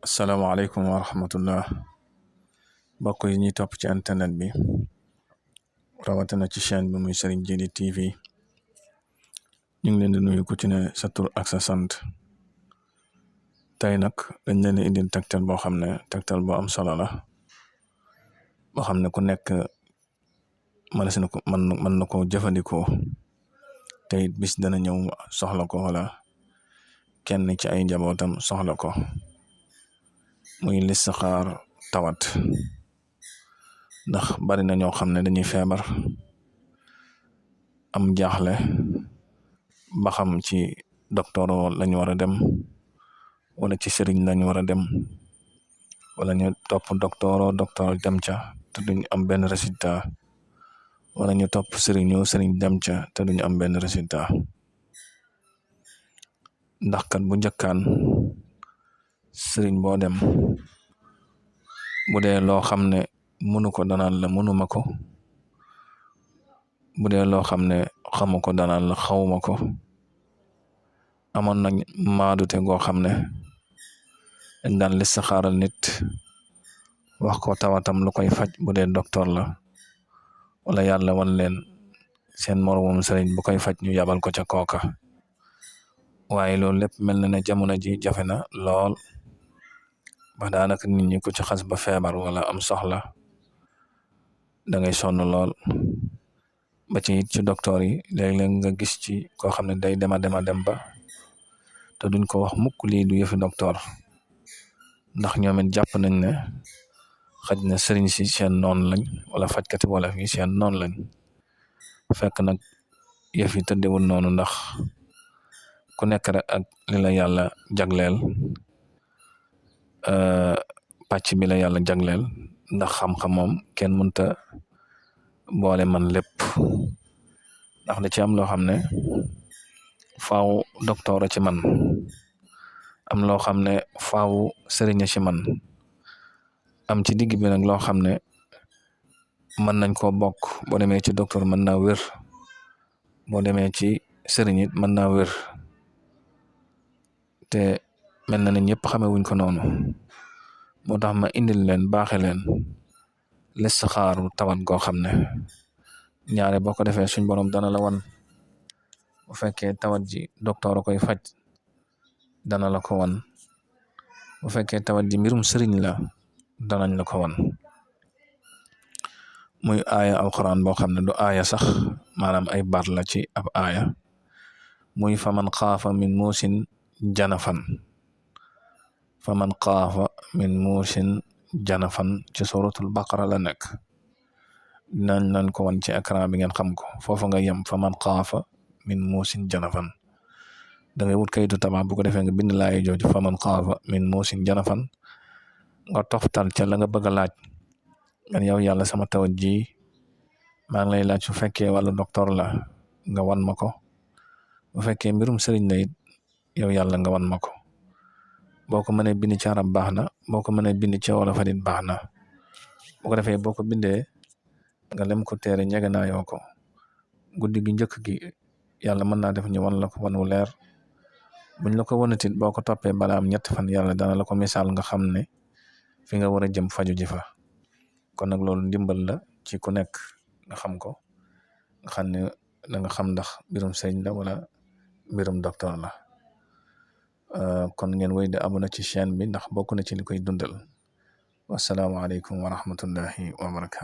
asalaamaaleykum wa rahmatullah mbokk yi ñuy topp ci internet bi rawatina ci chaîne bi muy Serigne Djily TV ñu ngi leen di nuyu ku ci ne sa tur ak sa sant tey nag dañ leen di indil tegtal boo xam ne tegtal boo am solo la boo xam ne ku nekk mën na ko jëfandikoo te it bis dana ñëw soxla ko wala kenn ci ay njabootam soxla ko muy listixaar tawat ndax bari na ñoo xam ne dañuy feebar am jaaxle ba xam ci docteur lañu war a dem wala ci sëriñ lañu war a dem wala ñu topp docteur dem ca te duñ am benn résultat wala ñu topp sëriñ dem ca te duñ am benn résultat ndax kat bu njëkkaan sëriñ boo dem bu dee loo xam ne mënu ko danaan la mënuma ko bu dee loo xam ne xamu ko danaan la xawma ko amoon nañ maadute goo xam ne dañ daan listixaaral nit wax ko tawatam lu koy faj bu dee docteur la wala yàlla wan leen seen moromum sëriñ bu koy faj ñu yabal ko ca kooka waaye loolu lépp mel na ne jamono ji jafe na lool ba daanaka nit ñi ku ci xas ba feebar wala am soxla da ngay sonn lool ba ci it ci docteur yi léeg-léeg nga gis ci koo xam ne day dem ba te duñ ko wax mukk lii du yëfi docteur ndax ñoom it jàpp nañ ne xaj na sëriñ si seen noon lañ wala fajkati wala fi seen noon lañ fekk nag yëf yi tëddewul noonu ndax ku nekk rek ak li la yàlla jagleel pàcc bi la yàlla jagleel ndax xam-xam moom kenn mënta boole man lépp ndax da ci am loo xam ne faaw docteur ci man am loo xam ne faaw sëriñ ci man am ci digg bi nag loo xam ne mën nañ koo bokk boo demee ci docteur mën naa wér boo demee ci sëriñ it mën naa wér te mel na ne ñëpp xame wuñ ko noonu moo tax ma indil leen baaxe leen listixaaru tawat goo xam ne ñaare boo ko defee suñ borom dana la wan bu fekkee tawat ji docteur a koy faj dana la ko wan bu fekkee tawat ji mbirum sëriñ la danañ la ko wan muy aaya alquran boo xam ne du aaya sax maanaam ay baat la ci ab aaya muy faman xaafa min muusin janafan ci suratul baqara la nekk dinañ leen ko wan ci écran bi ngeen xam ko foofu nga yem faman xaafa min muusin janafan da ngay wut kayitu tabax bu ko defee nga bind laay jooju faman xaafa min muusin janafan nga toftal ca la nga bëgg a laaj nga yow yàlla sama tawat ji maa ngi lay laaj su fekkee wàllu docteur la nga wan ma ko bu fekkee mbirum sëriñ la it yow yàlla nga wan ma ko boo ko mënee bind ci arab baax na boo ko mënee bind ci wolof it baax na bu ko defee boo ko bindee nga lem ko téere ñeganaayoo ko guddi gi njëkk gi yàlla mën naa def ñu wan la ko wan wu leer buñ la ko wanatit boo ko toppee balaa am ñetti fan yàlla dana la ko misaal nga xam ne fi nga war a jëm faju ji fa kon nag loolu ndimbal la ci ku nekk nga xam ko nga xam ne da nga xam ndax mbirum sëriñ la wala mbirum docteur la kon ngeen wéy de abonné ci chaîne bi ndax bokk na ci li koy dundal wasalaamaaleykum wa rahmatullahi wa barakatu